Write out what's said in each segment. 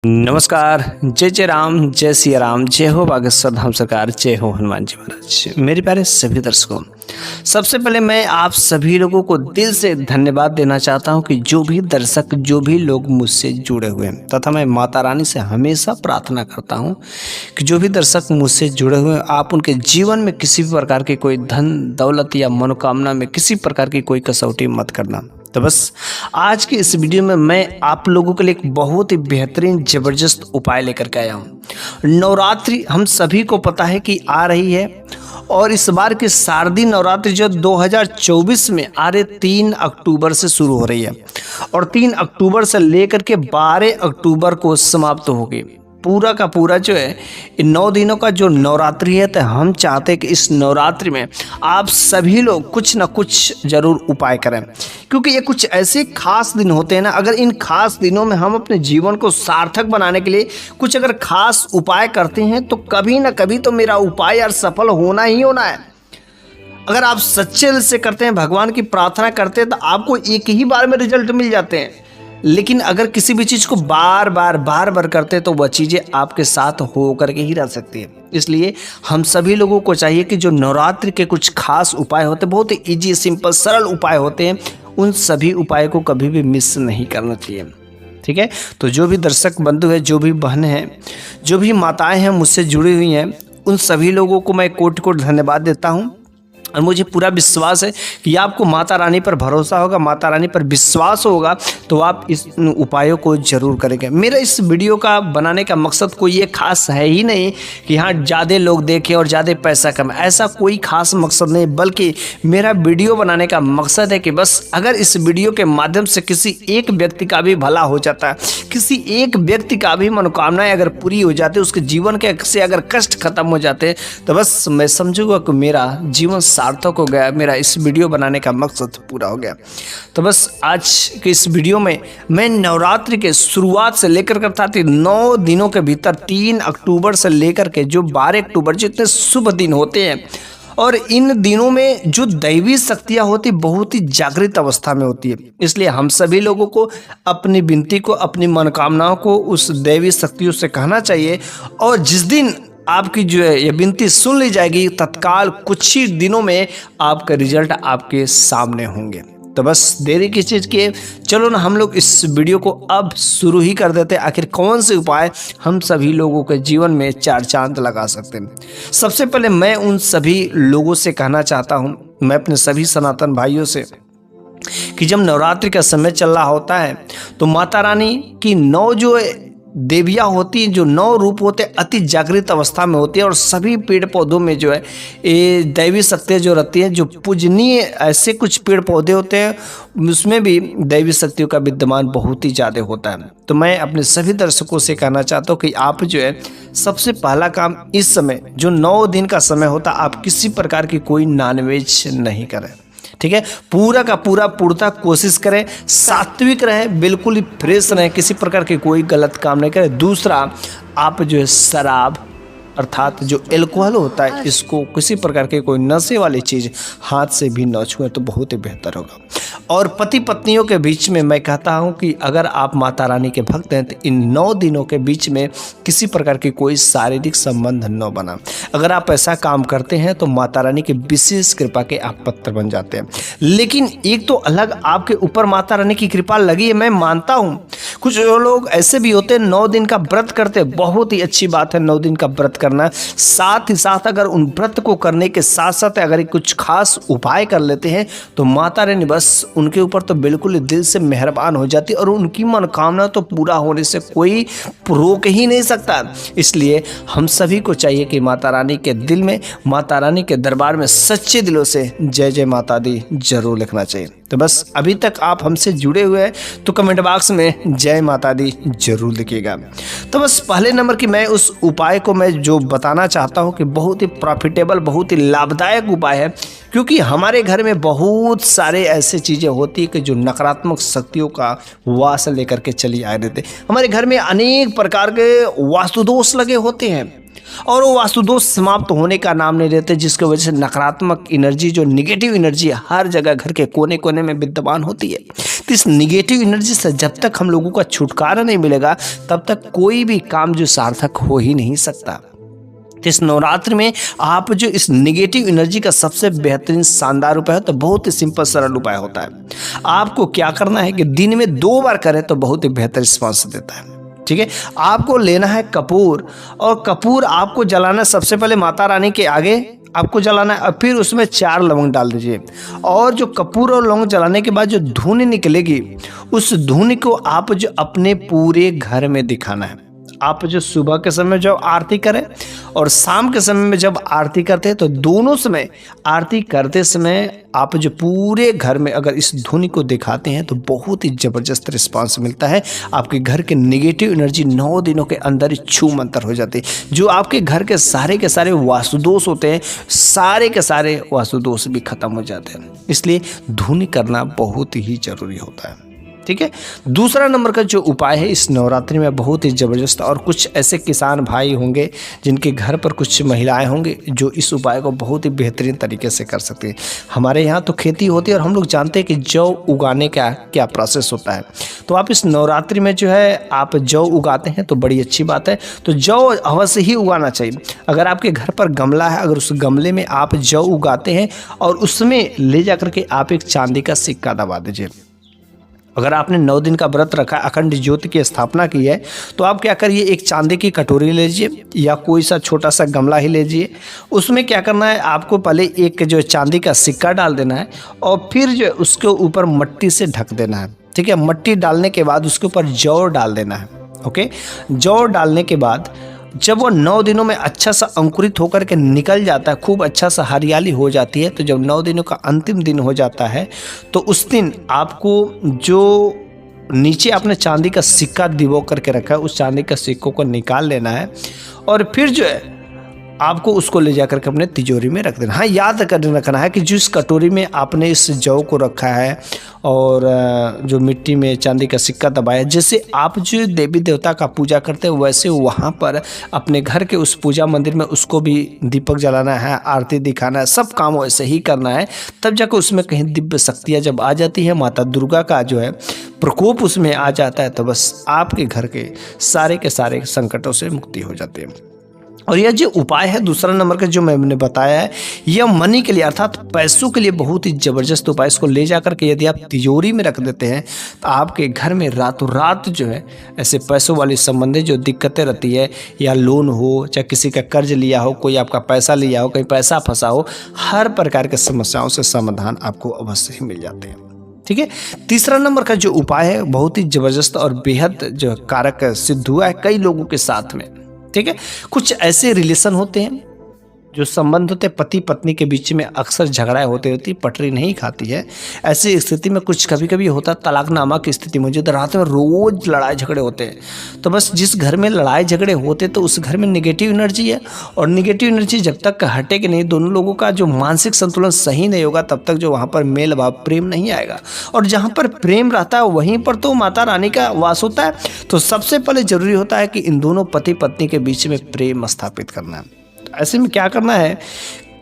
नमस्कार। जय जय राम, जय सिया राम, जय हो बागेश्वर धाम सरकार, जय हो हनुमान जी महाराज। मेरे प्यारे सभी दर्शकों, सबसे पहले मैं आप सभी लोगों को दिल से धन्यवाद देना चाहता हूं कि जो भी दर्शक, जो भी लोग मुझसे जुड़े हुए हैं, तथा मैं माता रानी से हमेशा प्रार्थना करता हूं कि जो भी दर्शक मुझसे जुड़े हुए हैं, आप उनके जीवन में किसी भी प्रकार की कोई धन दौलत या मनोकामना में किसी प्रकार की कोई कसौटी मत करना। तो बस आज के इस वीडियो में मैं आप लोगों के लिए एक बहुत ही बेहतरीन ज़बरदस्त उपाय लेकर के आया हूँ। नवरात्रि हम सभी को पता है कि आ रही है, और इस बार की शारदीय नवरात्रि जो 2024 में आ रहे 3 अक्टूबर से शुरू हो रही है और 3 अक्टूबर से लेकर के 12 अक्टूबर को समाप्त होगी। पूरा का पूरा जो है इन 9 दिनों का जो नवरात्रि है, तो हम चाहते हैं कि इस नवरात्रि में आप सभी लोग कुछ ना कुछ जरूर उपाय करें, क्योंकि ये कुछ ऐसे खास दिन होते हैं ना। अगर इन खास दिनों में हम अपने जीवन को सार्थक बनाने के लिए कुछ अगर खास उपाय करते हैं, तो कभी ना कभी तो मेरा उपाय यार सफल होना ही होना है। अगर आप सच्चे दिल से करते हैं, भगवान की प्रार्थना करते हैं, तो आपको एक ही बार में रिजल्ट मिल जाते हैं। लेकिन अगर किसी भी चीज़ को बार बार करते हैं, तो वह चीज़ें आपके साथ हो करके ही रह सकती है। इसलिए हम सभी लोगों को चाहिए कि जो नवरात्रि के कुछ खास उपाय होते हैं, बहुत ही ईजी, सिंपल, सरल उपाय होते हैं, उन सभी उपायों को कभी भी मिस नहीं करना चाहिए। ठीक है, तो जो भी दर्शक बंधु है, जो भी बहन हैं, जो भी माताएं हैं मुझसे जुड़ी हुई हैं, उन सभी लोगों को मैं कोटि कोटि धन्यवाद देता हूँ। और मुझे पूरा विश्वास है कि आपको माता रानी पर भरोसा होगा, माता रानी पर विश्वास होगा, तो आप इस उपायों को जरूर करेंगे। मेरा इस वीडियो का बनाने का मकसद कोई ये खास है ही नहीं कि हाँ ज़्यादा लोग देखें और ज़्यादा पैसा कमाएं, ऐसा कोई खास मकसद नहीं। बल्कि मेरा वीडियो बनाने का मकसद है कि बस अगर इस वीडियो के माध्यम से किसी एक व्यक्ति का भी भला हो जाता है, किसी एक व्यक्ति का भी मनोकामनाएं अगर पूरी हो जाती है, उसके जीवन के से अगर कष्ट खत्म हो जाते, तो बस मैं समझूंगा कि मेरा जीवन सार्थक हो गया, मेरा इस वीडियो बनाने का मकसद पूरा हो गया। तो बस आज के इस वीडियो में मैं नवरात्रि के शुरुआत से लेकर करता थी 9 दिनों के भीतर 3 अक्टूबर से लेकर के जो 12 अक्टूबर, जितने शुभ दिन होते हैं, और इन दिनों में जो दैवी शक्तियाँ होती बहुत ही जागृत अवस्था में होती है। इसलिए हम सभी लोगों को अपनी विनती को, अपनी मनोकामनाओं को उस दैवी शक्तियों से कहना चाहिए, और जिस दिन आपकी जो है ये विनती सुन ली जाएगी, तत्काल कुछ ही दिनों में आपका रिजल्ट आपके सामने होंगे। तो बस देरी की चीज़ की, चलो ना हम लोग इस वीडियो को अब शुरू ही कर देते हैं। आखिर कौन से उपाय हम सभी लोगों के जीवन में 4 चांद लगा सकते हैं। सबसे पहले मैं उन सभी लोगों से कहना चाहता हूँ, मैं अपने सभी सनातन भाइयों से, कि जब नवरात्रि का समय चल रहा होता है, तो माता रानी की 9 जो देवियाँ होती हैं, जो 9 रूप होते हैं, अति जागृत अवस्था में होती है। और सभी पेड़ पौधों में जो है ये दैवी शक्तियाँ जो रहती हैं, जो पूजनीय ऐसे कुछ पेड़ पौधे होते हैं, उसमें भी दैवी शक्तियों का विद्यमान बहुत ही ज़्यादा होता है। तो मैं अपने सभी दर्शकों से कहना चाहता हूँ कि आप जो है सबसे पहला काम, इस समय जो 9 दिन का समय होता, आप किसी प्रकार की कोई नॉनवेज नहीं करें। ठीक है, पूरा का पूरा पूर्णतः कोशिश करें, सात्विक रहें, बिल्कुल ही फ्रेश रहें, किसी प्रकार के कोई गलत काम नहीं करें। दूसरा, आप जो है शराब अर्थात जो एल्कोहल होता है, इसको किसी प्रकार के कोई नशे वाली चीज़ हाथ से भी न छुएं, तो बहुत ही बेहतर होगा। और पति पत्नियों के बीच में मैं कहता हूं कि अगर आप माता रानी के भक्त हैं, तो इन 9 दिनों के बीच में किसी प्रकार की कोई शारीरिक संबंध न बना। अगर आप ऐसा काम करते हैं, तो माता रानी की विशेष कृपा के आप पात्र बन जाते हैं। लेकिन एक तो अलग आपके ऊपर माता रानी की कृपा लगी है, मैं मानता हूँ। कुछ लोग ऐसे भी होते हैं 9 दिन का व्रत करते हैं, बहुत ही अच्छी बात है 9 दिन का व्रत करना। साथ ही साथ अगर उन व्रत को करने के साथ साथ अगर कुछ खास उपाय कर लेते हैं, तो माता रानी बस उनके ऊपर तो बिल्कुल दिल से मेहरबान हो जाती है, और उनकी मनोकामना तो पूरा होने से कोई रोक ही नहीं सकता। इसलिए हम सभी को चाहिए कि माता रानी के दिल में, माता रानी के दरबार में सच्चे दिलों से जय जय माता दी जरूर लिखना चाहिए। तो बस अभी तक आप हमसे जुड़े हुए हैं, तो कमेंट बॉक्स में जय माता दी जरूर लिखिएगा। तो बस पहले नंबर की मैं उस उपाय को मैं जो बताना चाहता हूं कि बहुत ही प्रॉफिटेबल, बहुत ही लाभदायक उपाय है, क्योंकि हमारे घर में बहुत सारे ऐसे चीज़ें होती है कि जो नकारात्मक शक्तियों का वास लेकर के चली आ रहे थे। हमारे घर में अनेक प्रकार के वास्तु दोष लगे होते हैं, और वो वास्तु दोष समाप्त होने का नाम नहीं लेते, जिसकी वजह से नकारात्मक एनर्जी, जो निगेटिव एनर्जी हर जगह घर के कोने कोने में विद्यमान होती है। तो इस निगेटिव एनर्जी से जब तक हम लोगों का छुटकारा नहीं मिलेगा तब तक कोई भी काम जो सार्थक हो ही नहीं सकता। तो इस नवरात्रि में आप जो इस निगेटिव एनर्जी का सबसे बेहतरीन शानदार उपाय है, तो बहुत ही सिंपल सरल उपाय होता है। आपको क्या करना है कि दिन में 2 बार करें तो बहुत ही बेहतर रिस्पॉन्स देता है। ठीक है, आपको लेना है कपूर, और कपूर आपको जलाना सबसे पहले माता रानी के आगे आपको जलाना है, और फिर उसमें 4 लवंग डाल दीजिए। और जो कपूर और लवंग जलाने के बाद जो धुनी निकलेगी, उस धुनी को आप जो अपने पूरे घर में दिखाना है। आप जो सुबह के समय जब आरती करें और शाम के समय में जब आरती करते हैं, तो दोनों समय आरती करते समय आप जो पूरे घर में अगर इस धुनी को दिखाते हैं तो बहुत ही ज़बरदस्त रिस्पांस मिलता है। आपके घर के नेगेटिव एनर्जी 9 दिनों के अंदर ही छू मंतर हो जाती है। जो आपके घर के सारे वास्तु दोष होते हैं, सारे के सारे वास्तु दोष भी खत्म हो जाते हैं। इसलिए धुनी करना बहुत ही ज़रूरी होता है। ठीक है, दूसरा नंबर का जो उपाय है इस नवरात्रि में बहुत ही ज़बरदस्त, और कुछ ऐसे किसान भाई होंगे जिनके घर पर कुछ महिलाएं होंगे जो इस उपाय को बहुत ही बेहतरीन तरीके से कर सकते हैं। हमारे यहाँ तो खेती होती है और हम लोग जानते हैं कि जौ उगाने का क्या प्रोसेस होता है। तो आप इस नवरात्रि में जो है आप जौ उगाते हैं तो बड़ी अच्छी बात है। तो जौ अवश्य ही उगाना चाहिए। अगर आपके घर पर गमला है, अगर उस गमले में आप जौ उगाते हैं और उसमें ले जा करके आप एक चांदी का सिक्का दबा दीजिए। अगर आपने 9 दिन का व्रत रखा, अखंड ज्योति की स्थापना की है, तो आप क्या करिए, एक चांदी की कटोरी ले लीजिए या कोई सा छोटा सा गमला ही ले लीजिए। उसमें क्या करना है, आपको पहले एक जो चांदी का सिक्का डाल देना है और फिर जो उसके ऊपर मिट्टी से ढक देना है। ठीक है, मिट्टी डालने के बाद उसके ऊपर जौ डाल देना है। ओके, जौ डालने के बाद जब वो 9 दिनों में अच्छा सा अंकुरित होकर के निकल जाता है, खूब अच्छा सा हरियाली हो जाती है, तो जब 9 दिनों का अंतिम दिन हो जाता है तो उस दिन आपको जो नीचे आपने चांदी का सिक्का डिबो करके रखा है, उस चांदी का सिक्कों को निकाल लेना है और फिर जो है आपको उसको ले जाकर के अपने तिजोरी में रख देना। हाँ, याद रखना है कि जिस कटोरी में आपने इस जौ को रखा है और जो मिट्टी में चांदी का सिक्का दबाया, जैसे आप जो देवी देवता का पूजा करते हैं वैसे वहाँ पर अपने घर के उस पूजा मंदिर में उसको भी दीपक जलाना है, आरती दिखाना है, सब काम वैसे ही करना है। तब जाकर उसमें कहीं दिव्य शक्तियाँ जब आ जाती है, माता दुर्गा का जो है प्रकोप उसमें आ जाता है, तो बस आपके घर के सारे संकटों से मुक्ति हो जाती है। और यह जो उपाय है दूसरा नंबर का जो मैंने बताया है, यह मनी के लिए अर्थात पैसों के लिए बहुत ही ज़बरदस्त उपाय। इसको ले जाकर के यदि आप तिजोरी में रख देते हैं तो आपके घर में रातों रात जो है ऐसे पैसों वाली संबंधी जो दिक्कतें रहती है, या लोन हो, चाहे किसी का कर्ज लिया हो, कोई आपका पैसा लिया हो, कहीं पैसा फंसा हो, हर प्रकार के समस्याओं से समाधान आपको अवश्य ही मिल जाते हैं। ठीक है, तीसरा नंबर का जो उपाय है बहुत ही ज़बरदस्त और बेहद जो कारक सिद्ध हुआ है कई लोगों के साथ में। ठीक है, कुछ ऐसे रिलेशन होते हैं, जो संबंध होते हैं पति पत्नी के बीच में, अक्सर झगड़ा होती है, पटरी नहीं खाती है। ऐसी स्थिति में कुछ कभी कभी होता है तलाकनामा की स्थिति मौजूद है, रात में रोज लड़ाई झगड़े होते हैं। तो बस जिस घर में लड़ाई झगड़े होते तो उस घर में नेगेटिव एनर्जी है, और नेगेटिव एनर्जी जब तक हटेगी नहीं, दोनों लोगों का जो मानसिक संतुलन सही नहीं होगा, तब तक जो वहाँ पर मेल भाव प्रेम नहीं आएगा। और जहाँ पर प्रेम रहता है वहीं पर तो माता रानी का वास होता है। तो सबसे पहले जरूरी होता है कि इन दोनों पति पत्नी के बीच में प्रेम स्थापित करना है। ऐसे में क्या करना है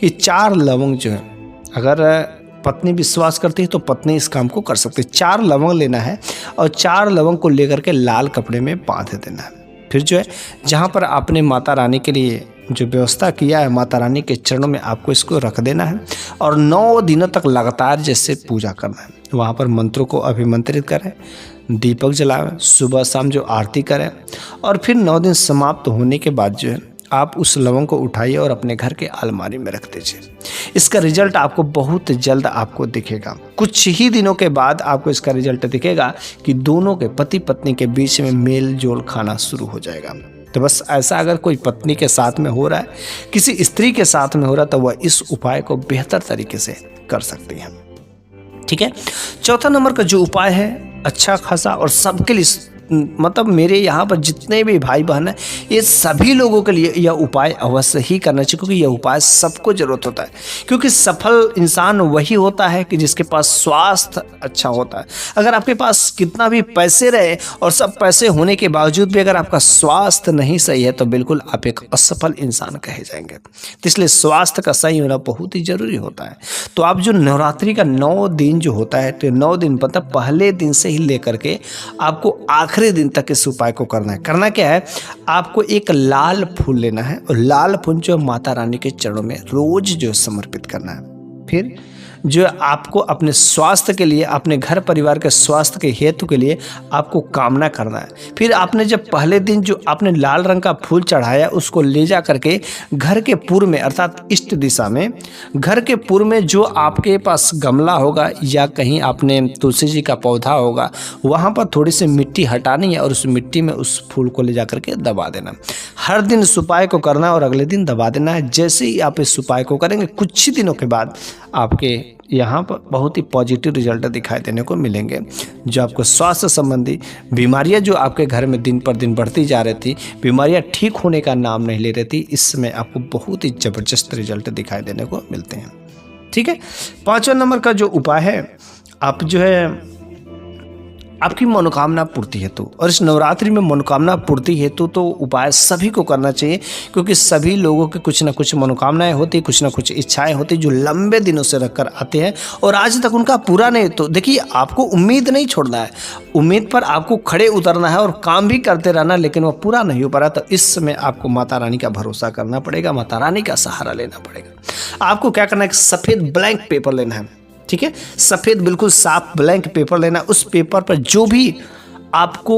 कि 4 लवंग जो है, अगर पत्नी विश्वास करती है तो पत्नी इस काम को कर सकती है। 4 लवंग लेना है और 4 लवंग को लेकर के लाल कपड़े में बांध देना है। फिर जो है जहाँ पर आपने माता रानी के लिए जो व्यवस्था किया है, माता रानी के चरणों में आपको इसको रख देना है और 9 दिनों तक लगातार जैसे पूजा करना है। वहाँ पर मंत्रों को अभिमंत्रित करें, दीपक जलाएं, सुबह शाम जो आरती करें, और फिर 9 दिन समाप्त होने के बाद जो है आप उस लवंग को उठाइए और अपने घर के अलमारी में रख दीजिए। इसका रिजल्ट आपको बहुत जल्द आपको दिखेगा। कुछ ही दिनों के बाद आपको इसका रिजल्ट दिखेगा कि दोनों के पति पत्नी के बीच में मेल जोल खाना शुरू हो जाएगा। तो बस ऐसा अगर कोई पत्नी के साथ में हो रहा है, किसी स्त्री के साथ में हो रहा है, तो वह इस उपाय को बेहतर तरीके से कर सकती है। ठीक है, चौथा नंबर का जो उपाय है अच्छा खासा और सबके लिए मतलब मेरे यहाँ पर जितने भी भाई बहन हैं, ये सभी लोगों के लिए यह उपाय अवश्य ही करना चाहिए, क्योंकि यह उपाय सबको ज़रूरत होता है। क्योंकि सफल इंसान वही होता है कि जिसके पास स्वास्थ्य अच्छा होता है। अगर आपके पास कितना भी पैसे रहे और सब पैसे होने के बावजूद भी अगर आपका स्वास्थ्य नहीं सही है तो बिल्कुल आप एक असफल इंसान कहे जाएंगे। तो इसलिए स्वास्थ्य का सही होना बहुत ही ज़रूरी होता है। तो आप जो नवरात्रि का 9 दिन जो होता है, तो 9 दिन मतलब पहले दिन से ही लेकर के आपको आखिरी दिन तक इस उपाय को करना है। करना क्या है, आपको एक लाल फूल लेना है और लाल फूल जो माता रानी के चरणों में रोज जो समर्पित करना है। फिर जो आपको अपने स्वास्थ्य के लिए, अपने घर परिवार के स्वास्थ्य के हेतु के लिए आपको कामना करना है। फिर आपने जब पहले दिन जो आपने लाल रंग का फूल चढ़ाया उसको ले जा करके घर के पूर्व में अर्थात ईस्ट दिशा में, घर के पूर्व में जो आपके पास गमला होगा या कहीं आपने तुलसी जी का पौधा होगा, वहाँ पर थोड़ी सी मिट्टी हटानी है और उस मिट्टी में उस फूल को ले जा करके दबा देना। हर दिन इस उपाय को करना और अगले दिन दबा देना है। जैसे ही आप इस उपाय को करेंगे कुछ ही दिनों के बाद आपके यहाँ पर बहुत ही पॉजिटिव रिजल्ट दिखाई देने को मिलेंगे। जो आपको स्वास्थ्य संबंधी बीमारियाँ जो आपके घर में दिन पर दिन बढ़ती जा रही थी, बीमारियाँ ठीक होने का नाम नहीं ले रही थी, इस समय आपको बहुत ही ज़बरदस्त रिजल्ट दिखाई देने को मिलते हैं। ठीक है, 5वां नंबर का जो उपाय है, आप जो है आपकी मनोकामना पूर्ति हेतु, और इस नवरात्रि में मनोकामना पूर्ति हेतु तो उपाय सभी को करना चाहिए, क्योंकि सभी लोगों के कुछ ना कुछ मनोकामनाएं होती, कुछ ना कुछ इच्छाएं होती जो लंबे दिनों से रखकर आते हैं और आज तक उनका पूरा नहीं। तो देखिए, आपको उम्मीद नहीं छोड़ना है, उम्मीद पर आपको खड़े उतरना है और काम भी करते रहना, लेकिन वो पूरा नहीं हो पा रहा तो इस समय आपको माता रानी का भरोसा करना पड़ेगा, माता रानी का सहारा लेना पड़ेगा। आपको क्या करना है, सफ़ेद ब्लैंक पेपर लेना है। ठीक है, सफ़ेद बिल्कुल साफ ब्लैंक पेपर लेना। उस पेपर पर जो भी आपको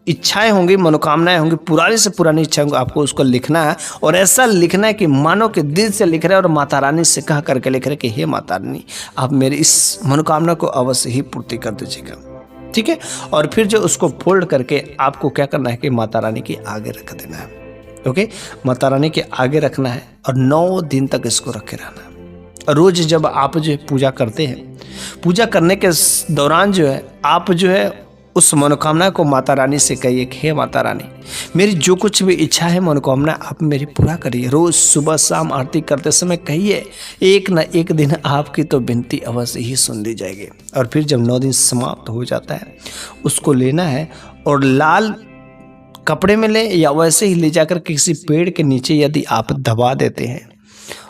इच्छाएं होंगी, मनोकामनाएं होंगी, पुरानी से पुरानी इच्छाएं होंगी, आपको उसको लिखना है और ऐसा लिखना है कि मानो कि दिल से लिख रहे हैं और माता रानी से कह करके लिख रहे कि हे माता रानी, आप मेरी इस मनोकामना को अवश्य ही पूर्ति कर दीजिएगा। ठीक है, और फिर जो उसको फोल्ड करके आपको क्या करना है कि माता रानी के आगे रख देना है। ओके, माता रानी के आगे रखना है और 9 दिन तक इसको रखे रहना है। रोज जब आप जो है पूजा करते हैं, पूजा करने के दौरान जो है आप जो है उस मनोकामना को माता रानी से कहिए कि हे माता रानी, मेरी जो कुछ भी इच्छा है, मनोकामना आप मेरी पूरा करिए। रोज सुबह शाम आरती करते समय कहिए, एक न एक दिन आपकी तो विनती अवश्य ही सुन ली जाएगी। और फिर जब 9 दिन समाप्त हो जाता है, उसको लेना है और लाल कपड़े में ले या वैसे ही ले जाकर किसी पेड़ के नीचे यदि आप दबा देते हैं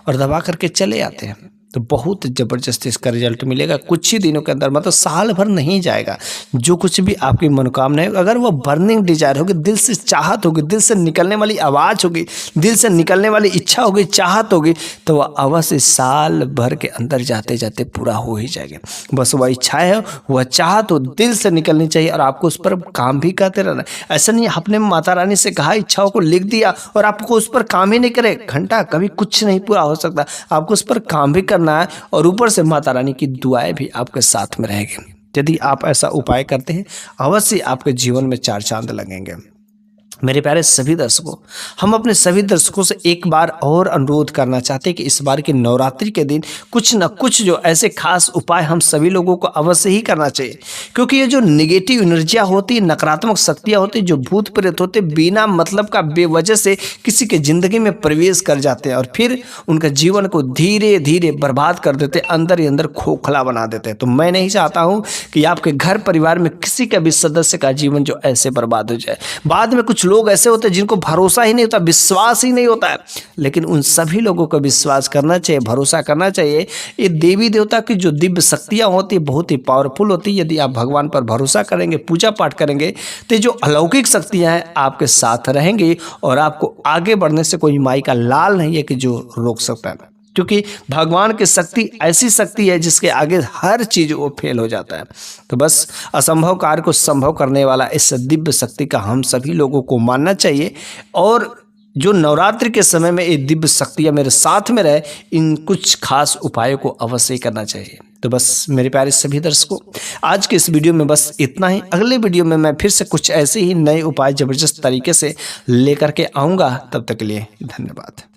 और दबा करके चले आते हैं तो बहुत ज़बरदस्त इसका रिजल्ट मिलेगा। कुछ ही दिनों के अंदर, मतलब साल भर नहीं जाएगा, जो कुछ भी आपकी मनोकामना है, अगर वो बर्निंग डिजायर होगी, दिल से चाहत होगी, दिल से निकलने वाली आवाज़ होगी, दिल से निकलने वाली इच्छा होगी, चाहत होगी, तो वह अवश्य साल भर के अंदर जाते जाते पूरा हो ही जाएगा। बस वह इच्छा है, वह चाहत हो दिल से निकलनी चाहिए और आपको उस पर काम भी करते रहना। ऐसा नहीं आपने माता रानी से कहा, इच्छाओं को लिख दिया और आपको उस पर काम ही नहीं करे, घंटा कभी कुछ नहीं पूरा हो सकता। आपको उस पर काम भी करना है और ऊपर से माता रानी की दुआएं भी आपके साथ में रहेगी। यदि आप ऐसा उपाय करते हैं, अवश्य आपके जीवन में 4 चांद लगेंगे। मेरे प्यारे सभी दर्शकों, हम अपने सभी दर्शकों से एक बार और अनुरोध करना चाहते हैं कि इस बार की नवरात्रि के दिन कुछ न कुछ जो ऐसे खास उपाय हम सभी लोगों को अवश्य ही करना चाहिए, क्योंकि ये जो नेगेटिव एनर्जियाँ होती, नकारात्मक शक्तियाँ होती, जो भूत प्रेत होते, बिना मतलब का बेवजह से किसी के ज़िंदगी में प्रवेश कर जाते हैं और फिर उनका जीवन को धीरे धीरे बर्बाद कर देते, अंदर ही अंदर खोखला बना देते हैं। तो मैं नहीं चाहता हूँ कि आपके घर परिवार में किसी का भी सदस्य का जीवन जो ऐसे बर्बाद हो जाए। बाद में कुछ लोग ऐसे होते हैं जिनको भरोसा ही नहीं होता, विश्वास ही नहीं होता है, लेकिन उन सभी लोगों को विश्वास करना चाहिए, भरोसा करना चाहिए। ये देवी देवता की जो दिव्य शक्तियाँ होती है बहुत ही पावरफुल होती है। यदि आप भगवान पर भरोसा करेंगे, पूजा पाठ करेंगे, तो जो अलौकिक शक्तियाँ हैं आपके साथ रहेंगी और आपको आगे बढ़ने से कोई माई का लाल नहीं है कि जो रोक सकता है, क्योंकि भगवान की शक्ति ऐसी शक्ति है जिसके आगे हर चीज़ वो फेल हो जाता है। तो बस असंभव कार्य को संभव करने वाला इस दिव्य शक्ति का हम सभी लोगों को मानना चाहिए और जो नवरात्रि के समय में ये दिव्य शक्तियाँ मेरे साथ में रहे, इन कुछ खास उपायों को अवश्य करना चाहिए। तो बस मेरे प्यारे सभी दर्शकों, आज के इस वीडियो में बस इतना ही। अगले वीडियो में मैं फिर से कुछ ऐसे ही नए उपाय ज़बरदस्त तरीके से लेकर के आऊँगा। तब तक के लिए धन्यवाद।